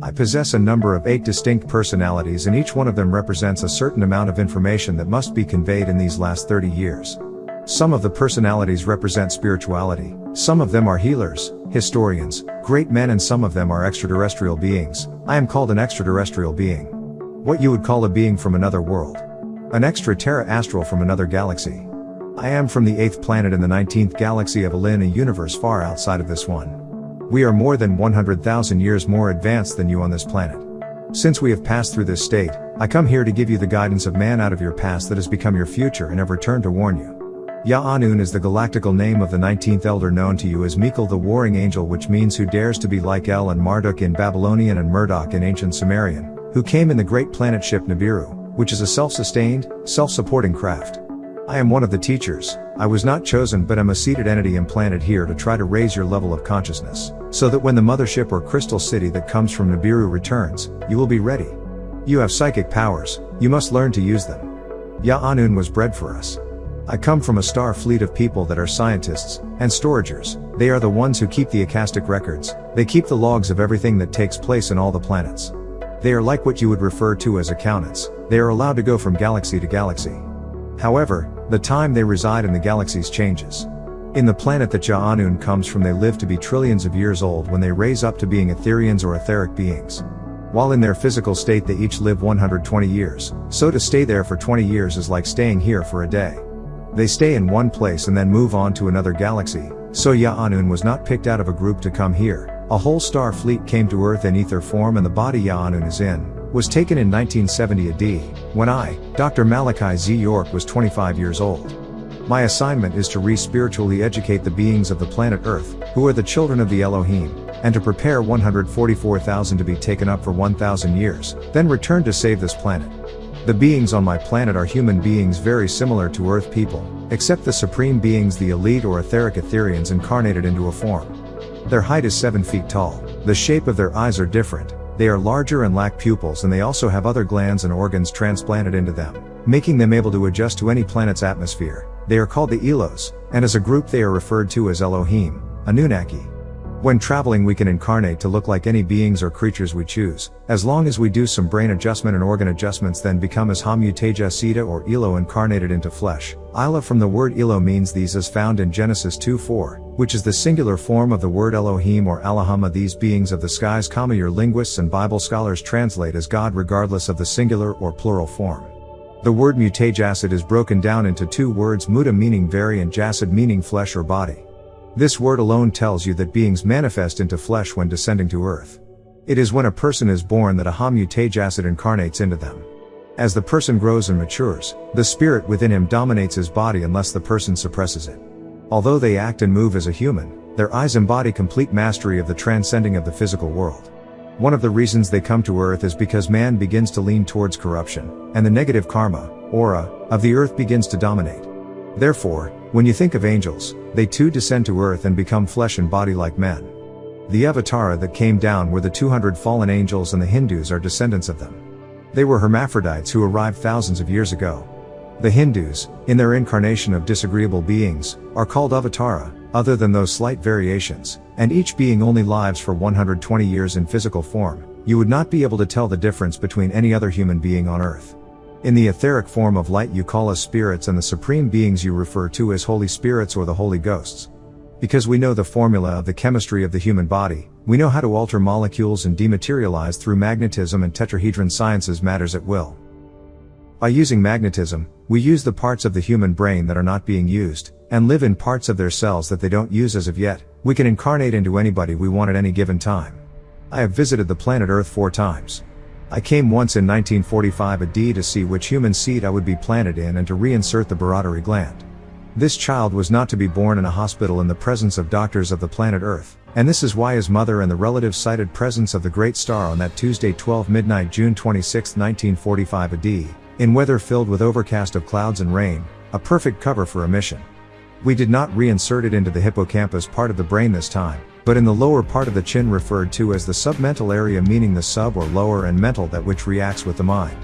I possess a number of 8 distinct personalities, and each one of them represents a certain amount of information that must be conveyed in these last 30 years. Some of the personalities represent spirituality, some of them are healers, historians, great men, and some of them are extraterrestrial beings. I am called an extraterrestrial being. What you would call a being from another world. An extraterrestrial from another galaxy. I am from the 8th planet in the 19th galaxy of a universe far outside of this one. We are more than 100,000 years more advanced than you on this planet. Since we have passed through this state, I come here to give you the guidance of man out of your past that has become your future, and have returned to warn you. Yaa-Nun is the galactical name of the 19th elder, known to you as Michael the warring angel, which means who dares to be like El and Marduk in Babylonian and Murdoch in ancient Sumerian, who came in the great planet ship Nibiru, which is a self-sustained, self-supporting craft. I am one of the teachers. I was not chosen, but am a seated entity implanted here to try to raise your level of consciousness, so that when the mothership or crystal city that comes from Nibiru returns, you will be ready. You have psychic powers, you must learn to use them. Yaa-Nun was bred for us. I come from a star fleet of people that are scientists and storagers. They are the ones who keep the Akashic records. They keep the logs of everything that takes place in all the planets. They are like what you would refer to as accountants. They are allowed to go from galaxy to galaxy. However, the time they reside in the galaxies changes. In the planet that Yaa-Nun comes from, they live to be trillions of years old when they raise up to being Etherians or etheric beings. While in their physical state they each live 120 years, so to stay there for 20 years is like staying here for a day. They stay in one place and then move on to another galaxy, so Yaa-Nun was not picked out of a group to come here. A whole star fleet came to Earth in ether form, and the body Yaa-Nun is in was taken in 1970 AD, when I, Dr. Malachi Z. York, was 25 years old. My assignment is to re-spiritually educate the beings of the planet Earth, who are the children of the Elohim, and to prepare 144,000 to be taken up for 1,000 years, then return to save this planet. The beings on my planet are human beings very similar to Earth people, except the supreme beings, the elite or etheric Etherians, incarnated into a form. Their height is 7 feet tall. The shape of their eyes are different. They are larger and lack pupils, and they also have other glands and organs transplanted into them, making them able to adjust to any planet's atmosphere. They are called the Elos, and as a group they are referred to as Elohim, Anunnaki. When traveling we can incarnate to look like any beings or creatures we choose, as long as we do some brain adjustment and organ adjustments, then become as Ha-Mutaja-Sita or Elo, incarnated into flesh. Ila from the word Elo means these, as found in Genesis 2:4, which is the singular form of the word Elohim or Allahumma. These beings of the skies, your linguists and Bible scholars translate as God, regardless of the singular or plural form. The word Mutaja-Sita is broken down into 2 words, muta meaning vary and jasad meaning flesh or body. This word alone tells you that beings manifest into flesh when descending to Earth. It is when a person is born that a Ha-Mutaja-Sita incarnates into them. As the person grows and matures, the spirit within him dominates his body unless the person suppresses it. Although they act and move as a human, their eyes embody complete mastery of the transcending of the physical world. One of the reasons they come to Earth is because man begins to lean towards corruption, and the negative karma, aura, of the Earth begins to dominate. Therefore, when you think of angels, they too descend to Earth and become flesh and body like men. The Avatara that came down were the 200 fallen angels, and the Hindus are descendants of them. They were hermaphrodites who arrived thousands of years ago. The Hindus, in their incarnation of disagreeable beings, are called Avatara, other than those slight variations, and each being only lives for 120 years in physical form. You would not be able to tell the difference between any other human being on Earth. In the etheric form of light you call us spirits, and the supreme beings you refer to as holy spirits or the holy ghosts. Because we know the formula of the chemistry of the human body, we know how to alter molecules and dematerialize through magnetism and tetrahedron sciences matters at will. By using magnetism, we use the parts of the human brain that are not being used, and live in parts of their cells that they don't use as of yet. We can incarnate into anybody we want at any given time. I have visited the planet Earth 4 times. I came once in 1945 AD to see which human seed I would be planted in and to reinsert the barottary gland. This child was not to be born in a hospital in the presence of doctors of the planet Earth, and this is why his mother and the relatives cited presence of the great star on that Tuesday 12 midnight June 26, 1945 AD, in weather filled with overcast of clouds and rain, a perfect cover for a mission. We did not reinsert it into the hippocampus part of the brain this time, but in the lower part of the chin, referred to as the submental area, meaning the sub or lower, and mental, that which reacts with the mind.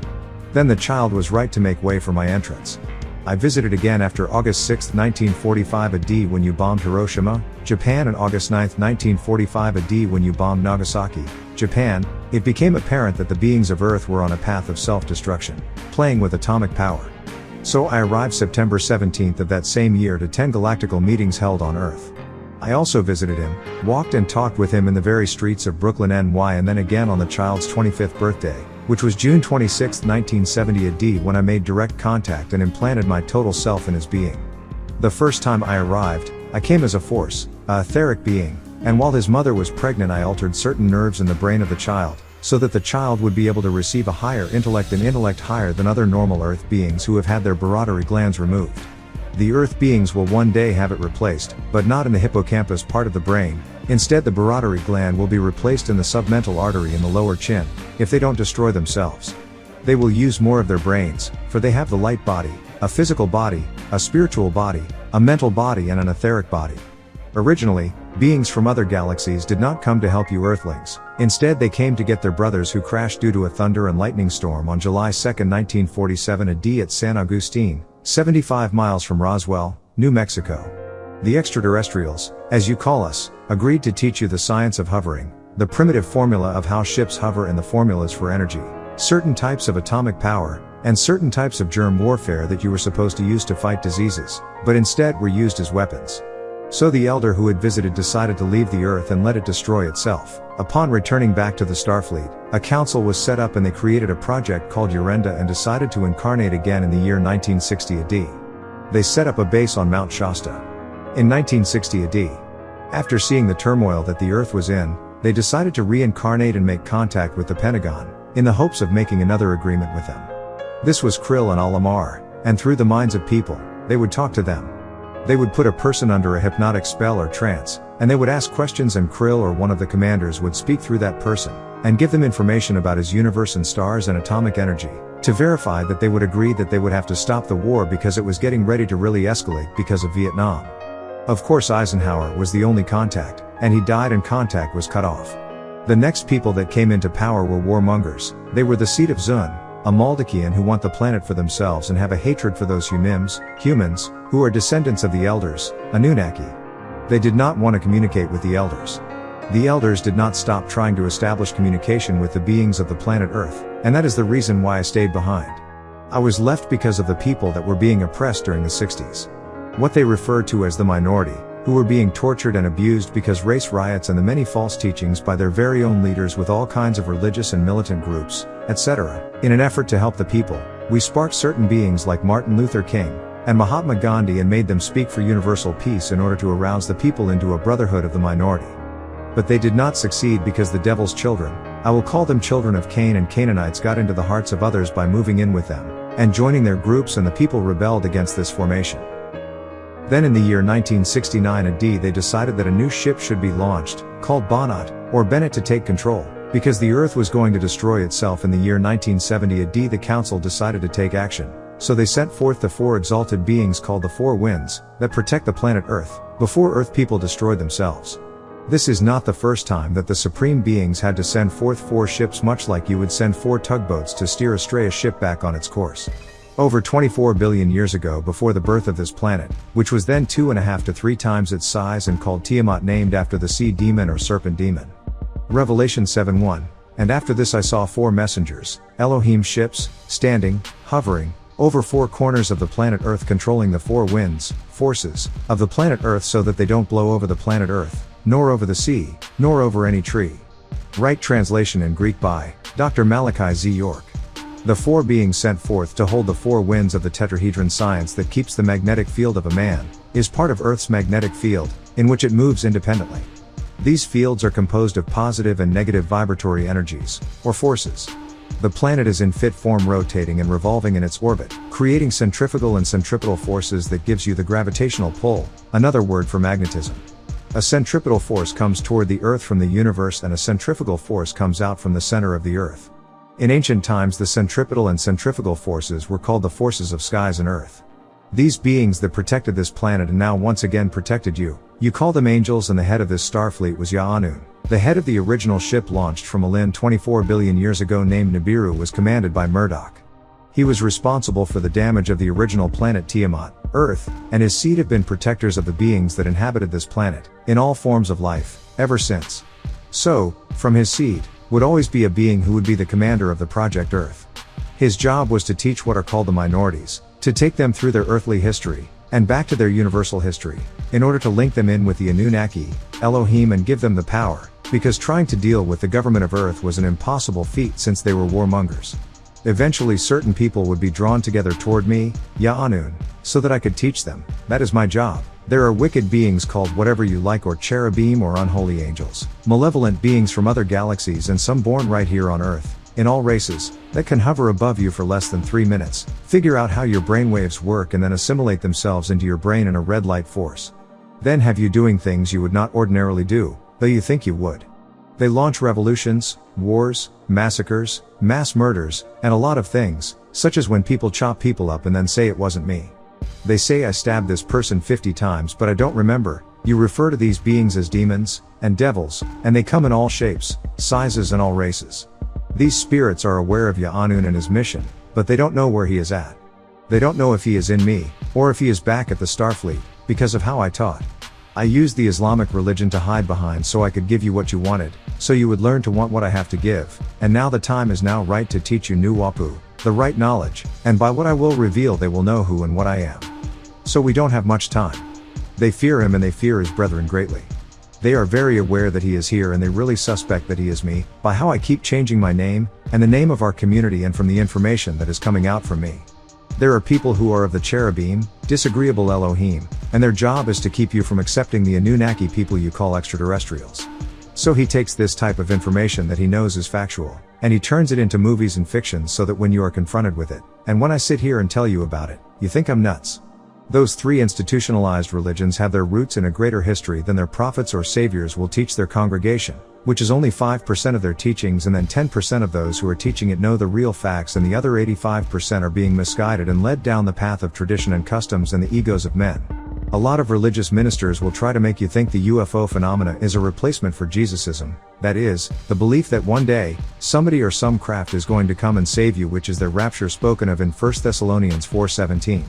Then the child was right to make way for my entrance. I visited again after August 6, 1945 AD, when you bombed Hiroshima, Japan on August 9, 1945 AD. When you bombed Nagasaki, Japan, it became apparent that the beings of Earth were on a path of self-destruction, playing with atomic power. So I arrived September 17th of that same year to 10 galactical meetings held on Earth. I also visited him, walked and talked with him in the very streets of Brooklyn, NY, and then again on the child's 25th birthday, which was June 26, 1970 AD, when I made direct contact and implanted my total self in his being. The first time I arrived, I came as a force, a etheric being, and while his mother was pregnant I altered certain nerves in the brain of the child, so that the child would be able to receive a higher intellect, an intellect higher than other normal Earth beings who have had their baroddary glands removed. The Earth beings will one day have it replaced, but not in the hippocampus part of the brain. Instead, the baroddary gland will be replaced in the submental artery in the lower chin, if they don't destroy themselves. They will use more of their brains, for they have the light body, a physical body, a spiritual body, a mental body and an etheric body. Originally, beings from other galaxies did not come to help you Earthlings. Instead, they came to get their brothers who crashed due to a thunder and lightning storm on July 2, 1947 AD at San Agustin, 75 miles from Roswell, New Mexico. The extraterrestrials, as you call us, agreed to teach you the science of hovering, the primitive formula of how ships hover and the formulas for energy, certain types of atomic power, and certain types of germ warfare that you were supposed to use to fight diseases, but instead were used as weapons. So the elder who had visited decided to leave the Earth and let it destroy itself. Upon returning back to the Starfleet, a council was set up and they created a project called Yorenda and decided to incarnate again in the year 1960 AD. They set up a base on Mount Shasta. In 1960 AD, after seeing the turmoil that the Earth was in, they decided to reincarnate and make contact with the Pentagon, in the hopes of making another agreement with them. This was Krill and Al-Amar, and through the minds of people, they would talk to them. They would put a person under a hypnotic spell or trance, and they would ask questions and Krill or one of the commanders would speak through that person, and give them information about his universe and stars and atomic energy, to verify that they would agree that they would have to stop the war because it was getting ready to really escalate because of Vietnam. Of course Eisenhower was the only contact, and he died and contact was cut off. The next people that came into power were warmongers. They were the seed of Zun, a Maldakian who want the planet for themselves and have a hatred for those humans, who are descendants of the elders, Anunnaki. They did not want to communicate with the elders. The elders did not stop trying to establish communication with the beings of the planet Earth, and that is the reason why I stayed behind. I was left because of the people that were being oppressed during the 60s. What they refer to as the minority, who were being tortured and abused because race riots and the many false teachings by their very own leaders with all kinds of religious and militant groups, etc. In an effort to help the people, we sparked certain beings like Martin Luther King and Mahatma Gandhi and made them speak for universal peace in order to arouse the people into a brotherhood of the minority. But they did not succeed because the devil's children, I will call them children of Cain and Canaanites, got into the hearts of others by moving in with them and joining their groups, and the people rebelled against this formation. Then in the year 1969 AD they decided that a new ship should be launched, called Banat, or Bennett, to take control, because the Earth was going to destroy itself in the year 1970 AD. The council decided to take action, so they sent forth the 4 exalted beings called the 4 winds, that protect the planet Earth, before Earth people destroyed themselves. This is not the first time that the supreme beings had to send forth 4 ships, much like you would send 4 tugboats to steer astray a ship back on its course. Over 24 billion years ago, before the birth of this planet, which was then 2.5 to 3 times its size and called Tiamat, named after the sea demon or serpent demon. Revelation 7:1, and after this I saw 4 messengers, Elohim ships, standing, hovering, over 4 corners of the planet Earth, controlling the 4 winds, forces, of the planet Earth, so that they don't blow over the planet Earth, nor over the sea, nor over any tree. Right translation in Greek by Dr. Malachi Z. York. The 4 beings sent forth to hold the 4 winds of the tetrahedron science that keeps the magnetic field of a man, is part of Earth's magnetic field, in which it moves independently. These fields are composed of positive and negative vibratory energies, or forces. The planet is in fit form, rotating and revolving in its orbit, creating centrifugal and centripetal forces that gives you the gravitational pull, another word for magnetism. A centripetal force comes toward the Earth from the universe, and a centrifugal force comes out from the center of the Earth. In ancient times the centripetal and centrifugal forces were called the forces of skies and earth. These beings that protected this planet and now once again protected you, you call them angels, and the head of this starfleet was Yaa-Nun. The head of the original ship launched from Alin 24 billion years ago named Nibiru was commanded by Murdoch. He was responsible for the damage of the original planet Tiamat, Earth, and his seed have been protectors of the beings that inhabited this planet, in all forms of life, ever since. So, from his seed, would always be a being who would be the commander of the Project Earth. His job was to teach what are called the minorities, to take them through their earthly history, and back to their universal history, in order to link them in with the Anunnaki, Elohim, and give them the power, because trying to deal with the government of Earth was an impossible feat since they were warmongers. Eventually certain people would be drawn together toward me, Yaa-Nun, so that I could teach them. That is my job. There are wicked beings called whatever you like, or cherubim, or unholy angels, malevolent beings from other galaxies, and some born right here on Earth, in all races, that can hover above you for less than 3 minutes, figure out how your brainwaves work, and then assimilate themselves into your brain in a red light force. Then have you doing things you would not ordinarily do, though you think you would. They launch revolutions, wars, massacres, mass murders, and a lot of things, such as when people chop people up and then say it wasn't me. They say I stabbed this person 50 times but I don't remember. You refer to these beings as demons, and devils, and they come in all shapes, sizes, and all races. These spirits are aware of Yaanuwn and his mission, but they don't know where he is at. They don't know if he is in me, or if he is back at the Starfleet, because of how I taught. I used the Islamic religion to hide behind so I could give you what you wanted, so you would learn to want what I have to give, and now the time is now right to teach you new Wapu, the right knowledge, and by what I will reveal they will know who and what I am. So we don't have much time. They fear him and they fear his brethren greatly. They are very aware that he is here and they really suspect that he is me, by how I keep changing my name, and the name of our community, and from the information that is coming out from me. There are people who are of the cherubim, disagreeable Elohim, and their job is to keep you from accepting the Anunnaki people you call extraterrestrials. So he takes this type of information that he knows is factual, and he turns it into movies and fiction so that when you are confronted with it, and when I sit here and tell you about it, you think I'm nuts. Those 3 institutionalized religions have their roots in a greater history than their prophets or saviors will teach their congregation, which is only 5% of their teachings, and then 10% of those who are teaching it know the real facts, and the other 85% are being misguided and led down the path of tradition and customs and the egos of men. A lot of religious ministers will try to make you think the UFO phenomena is a replacement for Jesusism, that is, the belief that one day, somebody or some craft is going to come and save you, which is their rapture spoken of in 1 Thessalonians 4:17.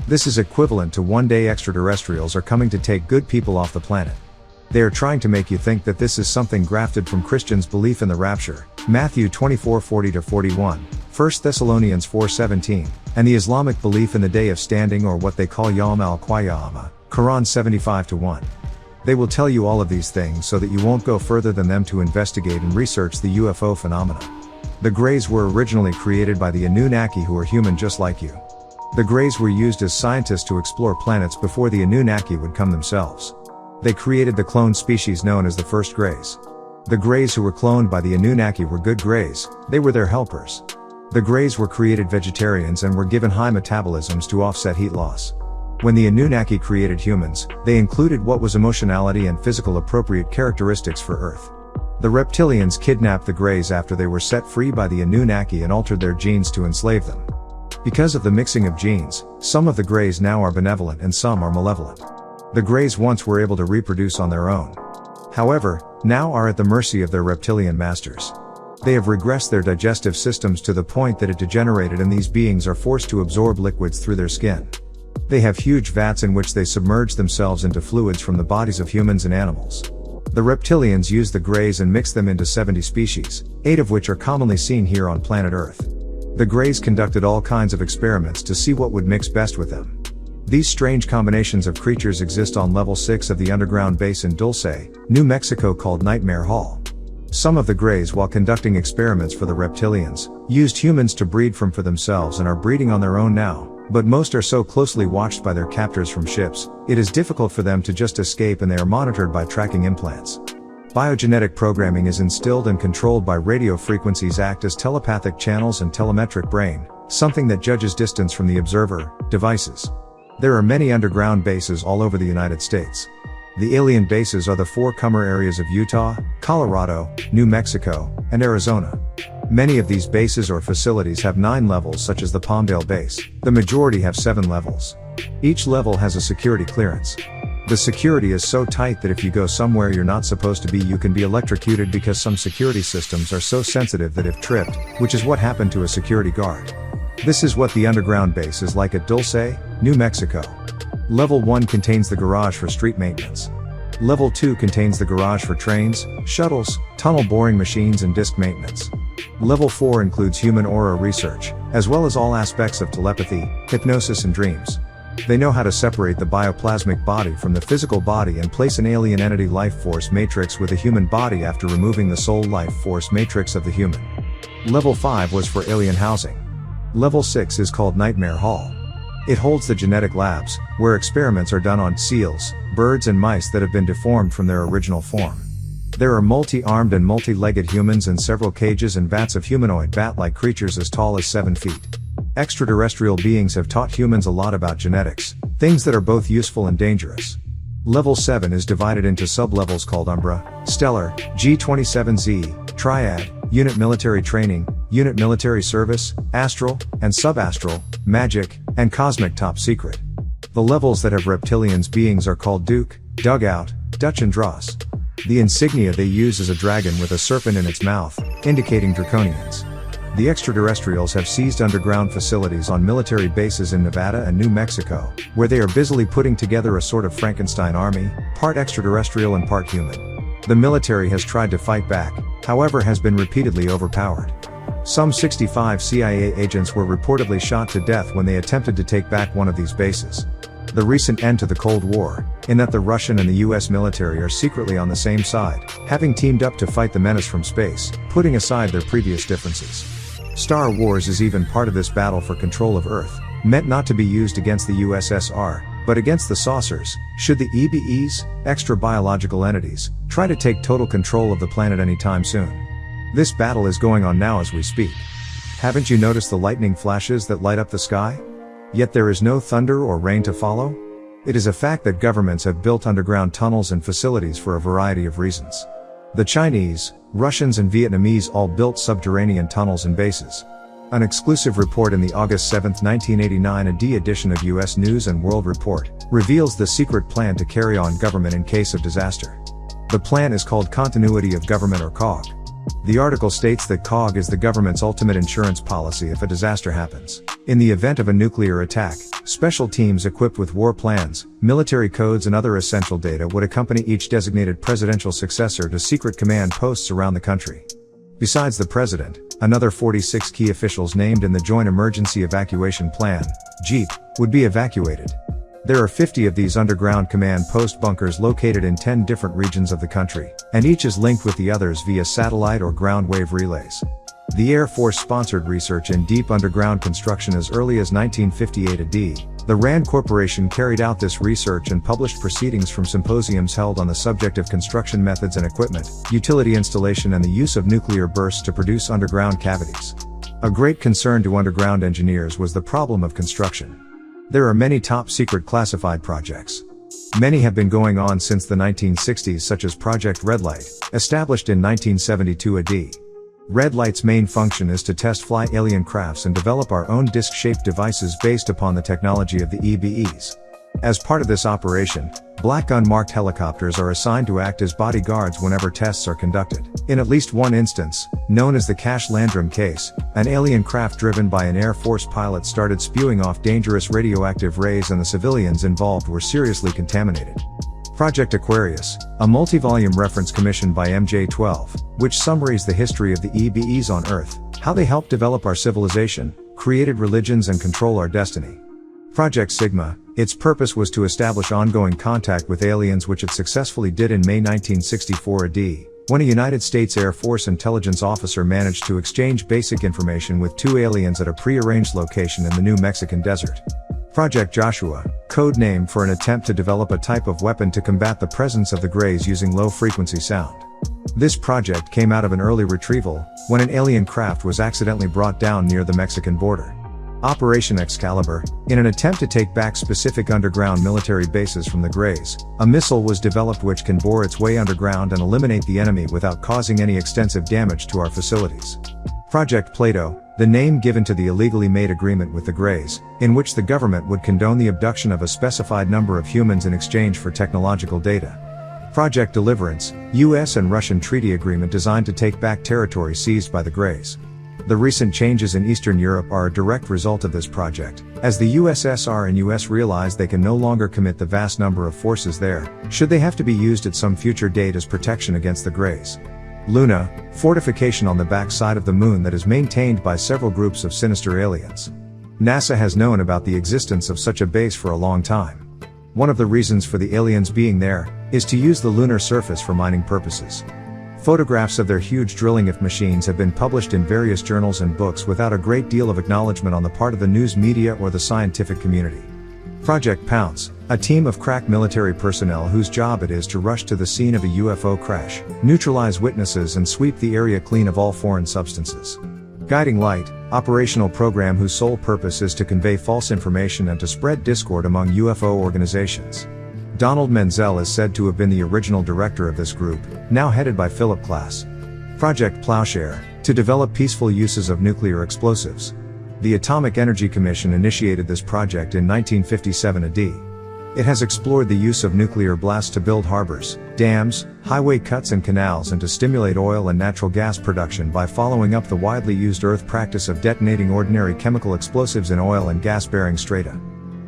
This is equivalent to one day extraterrestrials are coming to take good people off the planet. They are trying to make you think that this is something grafted from Christians' belief in the rapture, Matthew 24:40-41, 1 Thessalonians 4:17, and the Islamic belief in the day of standing, or what they call Yawm al-Qiyamah, Quran 75-1. They will tell you all of these things so that you won't go further than them to investigate and research the UFO phenomena. The Greys were originally created by the Anunnaki, who are human just like you. The Greys were used as scientists to explore planets before the Anunnaki would come themselves. They created the cloned species known as the first Greys. The Greys who were cloned by the Anunnaki were good Greys, they were their helpers. The Greys were created vegetarians and were given high metabolisms to offset heat loss. When the Anunnaki created humans, they included what was emotionality and physical appropriate characteristics for Earth. The reptilians kidnapped the Greys after they were set free by the Anunnaki and altered their genes to enslave them. Because of the mixing of genes, some of the Greys now are benevolent and some are malevolent. The Greys once were able to reproduce on their own. However, now are at the mercy of their reptilian masters. They have regressed their digestive systems to the point that it degenerated, and these beings are forced to absorb liquids through their skin. They have huge vats in which they submerge themselves into fluids from the bodies of humans and animals. The reptilians use the Greys and mix them into 70 species, 8 of which are commonly seen here on planet Earth. The Greys conducted all kinds of experiments to see what would mix best with them. These strange combinations of creatures exist on level 6 of the underground base in Dulce, New Mexico, called Nightmare Hall. Some of the Greys, while conducting experiments for the reptilians, used humans to breed from for themselves and are breeding on their own now, but most are so closely watched by their captors from ships, it is difficult for them to just escape, and they are monitored by tracking implants. Biogenetic programming is instilled and controlled by radio frequencies, act as telepathic channels and telemetric brain, something that judges distance from the observer, devices. There are many underground bases all over the United States. The alien bases are the 4 comer areas of Utah, Colorado, New Mexico, and Arizona. Many of these bases or facilities have 9 levels, such as the Palmdale base. The majority have 7 levels. Each level has a security clearance. The security is so tight that if you go somewhere you're not supposed to be, you can be electrocuted, because some security systems are so sensitive that if tripped, which is what happened to a security guard. This is what the underground base is like at Dulce, New Mexico. Level 1 contains the garage for street maintenance. Level 2 contains the garage for trains, shuttles, tunnel boring machines and disk maintenance. Level 4 includes human aura research, as well as all aspects of telepathy, hypnosis and dreams. They know how to separate the bioplasmic body from the physical body and place an alien entity life force matrix with a human body after removing the soul life force matrix of the human. Level 5 was for alien housing. Level 6 is called Nightmare Hall. It holds the genetic labs, where experiments are done on seals, birds and mice that have been deformed from their original form. There are multi-armed and multi-legged humans and several cages and vats of humanoid bat-like creatures as tall as 7 feet. Extraterrestrial beings have taught humans a lot about genetics, things that are both useful and dangerous. Level 7 is divided into sub-levels called Umbra, Stellar, G27Z, Triad, Unit Military Training, Unit Military Service, Astral, and Sub-Astral, Magic, and Cosmic Top Secret. The levels that have reptilians beings are called Duke, Dugout, Dutch and Dross. The insignia they use is a dragon with a serpent in its mouth, indicating Draconians. The extraterrestrials have seized underground facilities on military bases in Nevada and New Mexico, where they are busily putting together a sort of Frankenstein army, part extraterrestrial and part human. The military has tried to fight back, however has been repeatedly overpowered. Some 65 CIA agents were reportedly shot to death when they attempted to take back one of these bases. The recent end to the Cold War, in that the Russian and the US military are secretly on the same side, having teamed up to fight the menace from space, putting aside their previous differences. Star Wars is even part of this battle for control of Earth, meant not to be used against the USSR, but against the saucers, should the EBEs, extra-biological entities, try to take total control of the planet anytime soon. This battle is going on now as we speak. Haven't you noticed the lightning flashes that light up the sky? Yet there is no thunder or rain to follow? It is a fact that governments have built underground tunnels and facilities for a variety of reasons. The Chinese, Russians and Vietnamese all built subterranean tunnels and bases. An exclusive report in the August 7, 1989 AD edition of US News and World Report reveals the secret plan to carry on government in case of disaster. The plan is called Continuity of Government or COG. The article states that COG is the government's ultimate insurance policy if a disaster happens. In the event of a nuclear attack, special teams equipped with war plans, military codes and other essential data would accompany each designated presidential successor to secret command posts around the country. Besides the president, another 46 key officials named in the Joint Emergency Evacuation Plan, JEEP, would be evacuated. There are 50 of these underground command post bunkers located in 10 different regions of the country, and each is linked with the others via satellite or ground wave relays. The Air Force sponsored research in deep underground construction as early as 1958 AD. The RAND Corporation carried out this research and published proceedings from symposiums held on the subject of construction methods and equipment, utility installation and the use of nuclear bursts to produce underground cavities. A great concern to underground engineers was the problem of construction. There are many top-secret classified projects. Many have been going on since the 1960s, such as Project Red Light, established in 1972 AD. Red Light's main function is to test fly alien crafts and develop our own disc-shaped devices based upon the technology of the EBEs. As part of this operation, black unmarked helicopters are assigned to act as bodyguards whenever tests are conducted. In at least one instance, known as the Cash Landrum case, an alien craft driven by an Air Force pilot started spewing off dangerous radioactive rays and the civilians involved were seriously contaminated. Project Aquarius, a multi-volume reference commissioned by MJ12, which summarizes the history of the EBEs on Earth, how they helped develop our civilization, created religions and control our destiny. Project Sigma, its purpose was to establish ongoing contact with aliens, which it successfully did in May 1964 AD, when a United States Air Force intelligence officer managed to exchange basic information with 2 aliens at a pre-arranged location in the New Mexican desert. Project Joshua, code name for an attempt to develop a type of weapon to combat the presence of the Greys using low-frequency sound. This project came out of an early retrieval, when an alien craft was accidentally brought down near the Mexican border. Operation Excalibur, in an attempt to take back specific underground military bases from the Greys, a missile was developed which can bore its way underground and eliminate the enemy without causing any extensive damage to our facilities. Project Plato, the name given to the illegally made agreement with the Greys, in which the government would condone the abduction of a specified number of humans in exchange for technological data. Project Deliverance, US and Russian treaty agreement designed to take back territory seized by the Greys. The recent changes in Eastern Europe are a direct result of this project, as the USSR and US realize they can no longer commit the vast number of forces there, should they have to be used at some future date as protection against the Greys. Luna, fortification on the back side of the moon that is maintained by several groups of sinister aliens. NASA has known about the existence of such a base for a long time. One of the reasons for the aliens being there is to use the lunar surface for mining purposes. Photographs of their huge drilling machines have been published in various journals and books without a great deal of acknowledgement on the part of the news media or the scientific community. Project Pounce, a team of crack military personnel whose job it is to rush to the scene of a UFO crash, neutralize witnesses and sweep the area clean of all foreign substances. Guiding Light, operational program whose sole purpose is to convey false information and to spread discord among UFO organizations. Donald Menzel is said to have been the original director of this group, now headed by Philip Klass. Project Plowshare, to develop peaceful uses of nuclear explosives. The Atomic Energy Commission initiated this project in 1957 AD. It has explored the use of nuclear blasts to build harbors, dams, highway cuts and canals and to stimulate oil and natural gas production by following up the widely used Earth practice of detonating ordinary chemical explosives in oil and gas-bearing strata.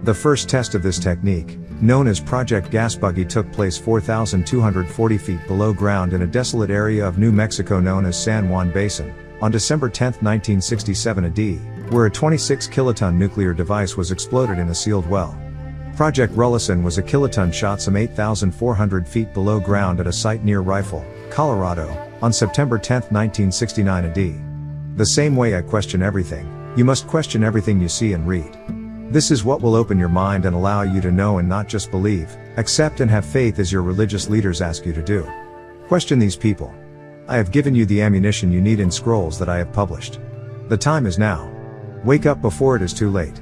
The first test of this technique, known as Project Gas Buggy, took place 4,240 feet below ground in a desolate area of New Mexico known as San Juan Basin, on December 10, 1967 AD, where a 26 kiloton nuclear device was exploded in a sealed well. Project Rullison was a kiloton shot some 8,400 feet below ground at a site near Rifle, Colorado, on September 10, 1969 AD. The same way I question everything, you must question everything you see and read. This is what will open your mind and allow you to know and not just believe, accept and have faith as your religious leaders ask you to do. Question these people. I have given you the ammunition you need in scrolls that I have published. The time is now. Wake up before it is too late.